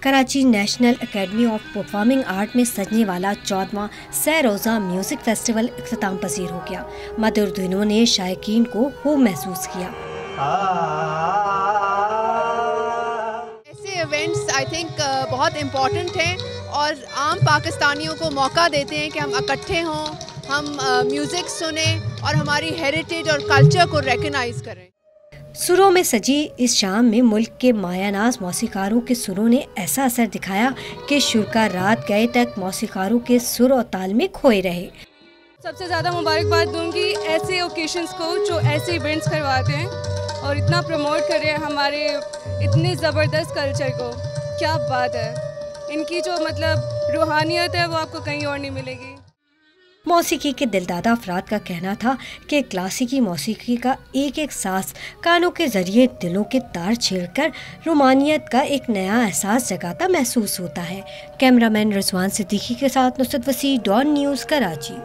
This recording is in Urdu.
Karachi national academy of performing art میں سجنے والا 14واں سہ روزہ میوزک فیسٹیول اختتام پذیر ہو گیا۔ مدر دھنوں نے شائقین کو خوب محسوس کیا۔ ایسے ایونٹس آئی تھنک بہت امپورٹنٹ ہیں اور عام پاکستانیوں کو موقع دیتے ہیں کہ ہم اکٹھے ہوں، ہم میوزک سنیں اور ہماری ہیریٹیج اور کلچر کو ریکگنائز کریں۔ سروں میں سجی اس شام میں ملک کے مایہ ناز موسیقاروں کے سروں نے ایسا اثر دکھایا کہ شرکا رات گئے تک موسیقاروں کے سر اور تال میں کھوئے رہے۔ سب سے زیادہ مبارکباد دوں گی ایسے اوکیشنز کو جو ایسے ایونٹس کرواتے ہیں اور اتنا پروموٹ کر رہے ہیں ہمارے اتنے زبردست کلچر کو۔ کیا بات ہے، ان کی جو روحانیت ہے وہ آپ کو کہیں اور نہیں ملے گی۔ موسیقی کے دلدادہ افراد کا کہنا تھا کہ کلاسیکی موسیقی کا ایک ایک ساز کانوں کے ذریعے دلوں کے تار چھیڑ کر رومانیت کا ایک نیا احساس جگاتا محسوس ہوتا ہے۔ کیمرہ مین رضوان صدیقی کے ساتھ نصرت وسیع، ڈان نیوز، کراچی۔